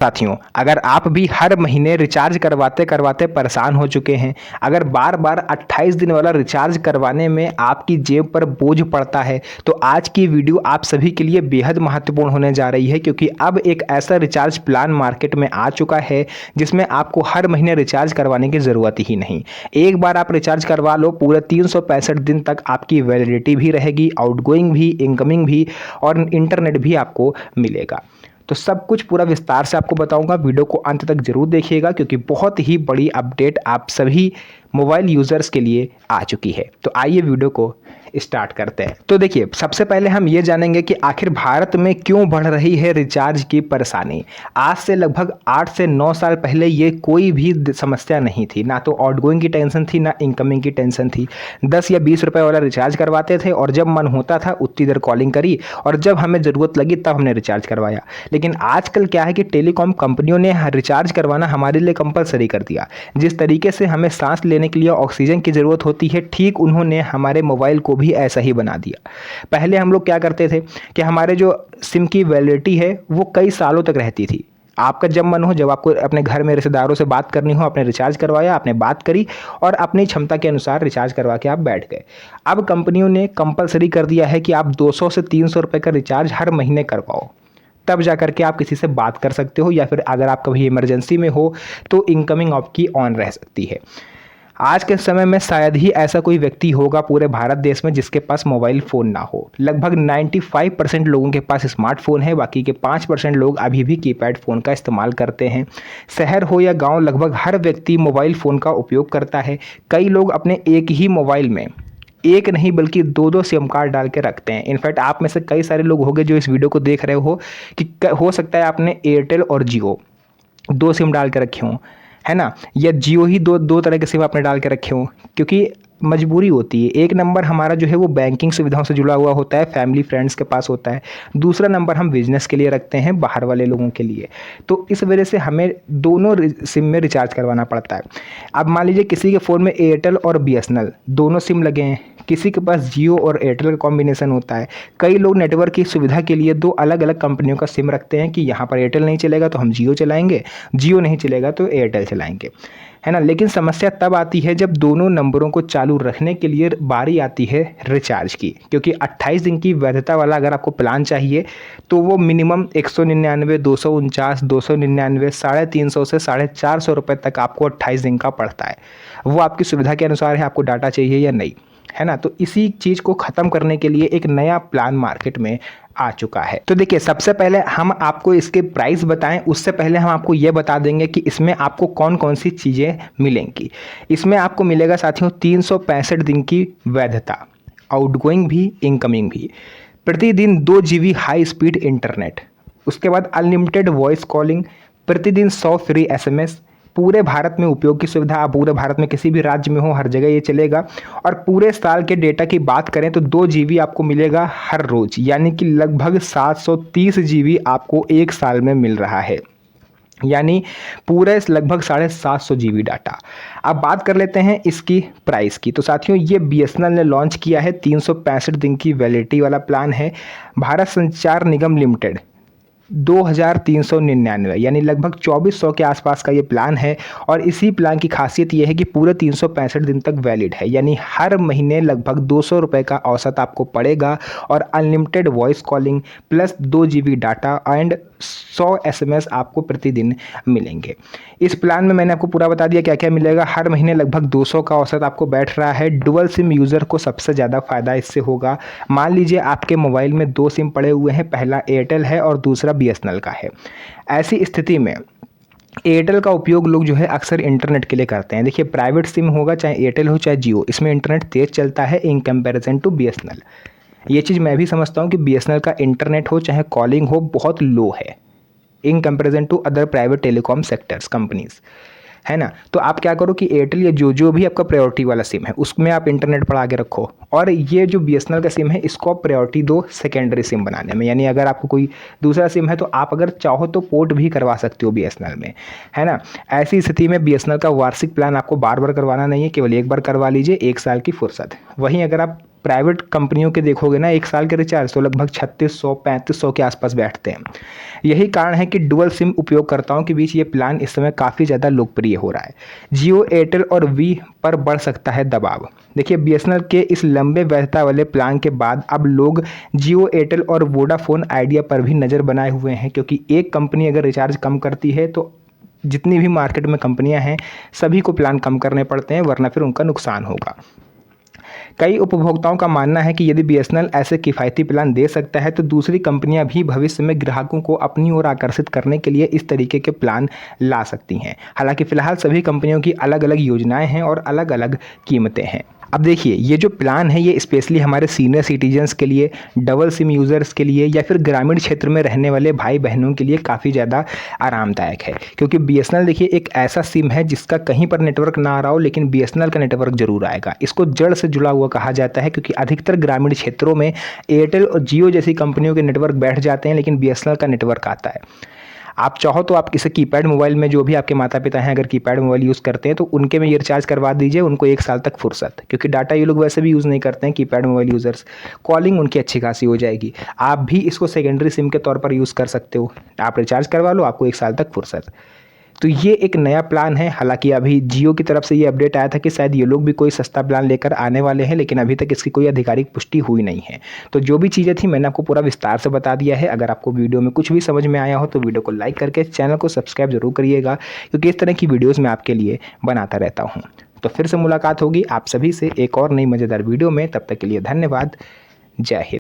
साथियों, अगर आप भी हर महीने रिचार्ज करवाते करवाते परेशान हो चुके हैं, अगर बार बार 28 दिन वाला रिचार्ज करवाने में आपकी जेब पर बोझ पड़ता है, तो आज की वीडियो आप सभी के लिए बेहद महत्वपूर्ण होने जा रही है, क्योंकि अब एक ऐसा रिचार्ज प्लान मार्केट में आ चुका है जिसमें आपको हर महीने रिचार्ज करवाने की ज़रूरत ही नहीं। एक बार आप रिचार्ज करवा लो, पूरे 365 दिन तक आपकी वैलिडिटी भी रहेगी, आउटगोइंग भी, इनकमिंग भी और इंटरनेट भी आपको मिलेगा। तो सब कुछ पूरा विस्तार से आपको बताऊंगा, वीडियो को अंत तक जरूर देखिएगा, क्योंकि बहुत ही बड़ी अपडेट आप सभी मोबाइल यूज़र्स के लिए आ चुकी है। तो आइए वीडियो को स्टार्ट करते हैं। तो देखिए, सबसे पहले हम ये जानेंगे कि आखिर भारत में क्यों बढ़ रही है रिचार्ज की परेशानी। आज से लगभग 8 से 9 साल पहले ये कोई भी समस्या नहीं थी, ना तो आउटगोइंग की टेंशन थी, ना इनकमिंग की टेंशन थी। 10 या 20 रुपए वाला रिचार्ज करवाते थे और जब मन होता था उतनी देर कॉलिंग करी और जब हमें ज़रूरत लगी तब हमने रिचार्ज करवाया। लेकिन आजकल क्या है कि टेलीकॉम कंपनियों ने रिचार्ज करवाना हमारे लिए कंपलसरी कर दिया। जिस तरीके से हमें सांस लेने के लिए ऑक्सीजन की ज़रूरत होती है, ठीक उन्होंने हमारे मोबाइल को भी ऐसा ही बना दिया। पहले हम लोग क्या करते थे कि हमारे जो सिम की वैलिडिटी है वो कई सालों तक रहती थी। आपका जब मन हो, जब आपको अपने घर में रिश्तेदारों से बात करनी हो, आपने रिचार्ज करवाया, आपने बात करी और अपनी क्षमता के अनुसार रिचार्ज करवा के आप बैठ गए। अब कंपनियों ने कंपलसरी कर दिया है कि आप 200 से 300 रुपये का रिचार्ज हर महीने करवाओ, तब जा करके आप किसी से बात कर सकते हो, या फिर अगर आप कभी इमरजेंसी में हो तो इनकमिंग आपकी ऑन रह सकती है। आज के समय में शायद ही ऐसा कोई व्यक्ति होगा पूरे भारत देश में जिसके पास मोबाइल फ़ोन ना हो। लगभग 95% लोगों के पास स्मार्टफोन है, बाकी के 5% लोग अभी भी कीपैड फ़ोन का इस्तेमाल करते हैं। शहर हो या गांव, लगभग हर व्यक्ति मोबाइल फ़ोन का उपयोग करता है। कई लोग अपने एक ही मोबाइल में एक नहीं बल्कि दो दो सिम कार्ड डाल के रखते हैं। इनफैक्ट आप में से कई सारे लोग होंगे जो इस वीडियो को देख रहे हो कि हो सकता है आपने एयरटेल और जियो दो सिम डाल के रखे हों, है ना, या जियो ही दो दो तरह के सिम आपने डाल के रखे हों, क्योंकि मजबूरी होती है। एक नंबर हमारा जो है वो बैंकिंग सुविधाओं से जुड़ा हुआ होता है, फैमिली फ्रेंड्स के पास होता है। दूसरा नंबर हम बिजनेस के लिए रखते हैं, बाहर वाले लोगों के लिए। तो इस वजह से हमें दोनों सिम में रिचार्ज करवाना पड़ता है। अब मान लीजिए किसी के फ़ोन में एयरटेल और बीएसएनएल दोनों सिम लगे हैं, किसी के पास जियो और एयरटेल का कॉम्बिनेशन होता है। कई लोग नेटवर्क की सुविधा के लिए दो अलग अलग कंपनियों का सिम रखते हैं कि यहाँ पर एयरटेल नहीं चलेगा तो हम जियो चलाएंगे, जियो नहीं चलेगा तो एयरटेल चलाएंगे, है ना। लेकिन समस्या तब आती है जब दोनों नंबरों को चालू रखने के लिए बारी आती है रिचार्ज की, क्योंकि 28 दिन की वैधता वाला अगर आपको प्लान चाहिए तो वो मिनिमम 199, 249, 299, 350 से 450 रुपये तक आपको 28 दिन का पड़ता है। वो आपकी सुविधा के अनुसार है, आपको डाटा चाहिए या नहीं, है ना। तो इसी चीज़ को ख़त्म करने के लिए एक नया प्लान मार्केट में आ चुका है। तो देखिए, सबसे पहले हम आपको इसके प्राइस बताएं, उससे पहले हम आपको ये बता देंगे कि इसमें आपको कौन कौन सी चीज़ें मिलेंगी। इसमें आपको मिलेगा साथियों 365 दिन की वैधता, आउटगोइंग भी, इनकमिंग भी, प्रतिदिन 2 GB हाई स्पीड इंटरनेट, उसके बाद अनलिमिटेड वॉइस कॉलिंग, प्रतिदिन 100 फ्री SMS, पूरे भारत में उपयोग की सुविधा। आप पूरे भारत में किसी भी राज्य में हो, हर जगह ये चलेगा। और पूरे साल के डेटा की बात करें तो 2 GB आपको मिलेगा हर रोज़, यानी कि लगभग 730 GB आपको एक साल में मिल रहा है, यानी पूरे लगभग 750 GB डाटा। अब बात कर लेते हैं इसकी प्राइस की। तो साथियों, ये बीएसएनएल ने लॉन्च किया है, 365 दिन की वैलिडिटी वाला प्लान है। भारत संचार निगम लिमिटेड 2399, यानी लगभग 2400 के आसपास का ये प्लान है। और इसी प्लान की खासियत ये है कि पूरे 365 दिन तक वैलिड है, यानी हर महीने लगभग 200 रुपये का औसत आपको पड़ेगा और unlimited voice calling plus 2 GB data and 100 SMS आपको प्रतिदिन मिलेंगे। इस प्लान में मैंने आपको पूरा बता दिया क्या क्या मिलेगा। हर महीने लगभग 200 का औसत आपको बैठ रहा है। डुअल सिम यूज़र को सबसे ज़्यादा फ़ायदा इससे होगा। मान लीजिए आपके मोबाइल में 2 सिम पड़े हुए हैं, पहला एयरटेल है और दूसरा बीएसएनएल का है। ऐसी स्थिति में एयरटेल का उपयोग लोग जो है अक्सर इंटरनेट के लिए करते हैं। देखिए, प्राइवेट सिम होगा, चाहे एयरटेल हो चाहे जियो, इसमें इंटरनेट तेज़ चलता है इन कंपैरिजन टू बीएसएनएल। ये चीज़ मैं भी समझता हूँ कि बीएसएनएल का इंटरनेट हो चाहे कॉलिंग हो बहुत लो है in comparison to other private telecom sectors companies, है ना। तो आप क्या करो कि एयरटेल या जो भी आपका प्रायोरिटी वाला सिम है उसमें आप इंटरनेट बढ़ा के रखो, और ये जो बीएसएनएल का सिम है इसको आप प्रायोरिटी दो सेकेंडरी सिम बनाने में। यानी अगर आपको कोई दूसरा सिम है तो आप अगर चाहो तो पोर्ट भी करवा सकते हो बीएसएनएल में, है ना। ऐसी स्थिति में बीएसएनएल का वार्षिक प्लान आपको बार बार करवाना नहीं है, केवल एक बार करवा लीजिए, 1 साल की फुर्सत। वहीं अगर आप प्राइवेट कंपनियों के देखोगे ना 1 साल के रिचार्ज तो लगभग 3600-3500 के आसपास बैठते हैं। यही कारण है कि डुअल सिम उपयोगकर्ताओं के बीच ये प्लान इस समय काफ़ी ज़्यादा लोकप्रिय हो रहा है। जियो, एयरटेल और वी पर बढ़ सकता है दबाव। देखिए बीएसएनएल के इस लंबे वैधता वाले प्लान के बाद अब लोग जियो, एयरटेल और वोडाफोन आइडिया पर भी नज़र बनाए हुए हैं, क्योंकि एक कंपनी अगर रिचार्ज कम करती है तो जितनी भी मार्केट में कंपनियां हैं सभी को प्लान कम करने पड़ते हैं, वरना फिर उनका नुकसान होगा। कई उपभोक्ताओं का मानना है कि यदि बीएसएनएल ऐसे किफ़ायती प्लान दे सकता है तो दूसरी कंपनियां भी भविष्य में ग्राहकों को अपनी ओर आकर्षित करने के लिए इस तरीके के प्लान ला सकती हैं। हालांकि फ़िलहाल सभी कंपनियों की अलग अलग योजनाएं हैं और अलग अलग कीमतें हैं। अब देखिए ये जो प्लान है ये स्पेशली हमारे सीनियर सिटीजन्स के लिए, डबल सिम यूज़र्स के लिए या फिर ग्रामीण क्षेत्र में रहने वाले भाई बहनों के लिए काफ़ी ज़्यादा आरामदायक है, क्योंकि बीएसएनएल देखिए एक ऐसा सिम है जिसका कहीं पर नेटवर्क ना आ रहा हो लेकिन बीएसएनएल का नेटवर्क जरूर आएगा। इसको जड़ से जुड़ा हुआ कहा जाता है, क्योंकि अधिकतर ग्रामीण क्षेत्रों में एयरटेल और जियो जैसी कंपनियों के नेटवर्क बैठ जाते हैं लेकिन बीएसएनएल का नेटवर्क आता है। आप चाहो तो आप किसी कीपैड मोबाइल में, जो भी आपके माता पिता हैं अगर कीपैड मोबाइल यूज़ करते हैं तो उनके में ये रिचार्ज करवा दीजिए, उनको 1 साल तक फुर्सत, क्योंकि डाटा ये लोग वैसे भी यूज़ नहीं करते हैं कीपैड मोबाइल यूज़र्स। कॉलिंग उनकी अच्छी खासी हो जाएगी। आप भी इसको सेकेंडरी सिम के तौर पर यूज़ कर सकते हो। आप रिचार्ज करवा लो, आपको 1 साल तक फुर्सत। तो ये एक नया प्लान है। हालांकि अभी जियो की तरफ से ये अपडेट आया था कि शायद ये लोग भी कोई सस्ता प्लान लेकर आने वाले हैं, लेकिन अभी तक इसकी कोई आधिकारिक पुष्टि हुई नहीं है। तो जो भी चीज़ें थी मैंने आपको पूरा विस्तार से बता दिया है। अगर आपको वीडियो में कुछ भी समझ में आया हो तो वीडियो को लाइक करके चैनल को सब्सक्राइब जरूर करिएगा, क्योंकि इस तरह की वीडियोज़ मैं आपके लिए बनाता रहता हूँ। तो फिर से मुलाकात होगी आप सभी से एक और नई मज़ेदार वीडियो में। तब तक के लिए धन्यवाद। जय हिंद।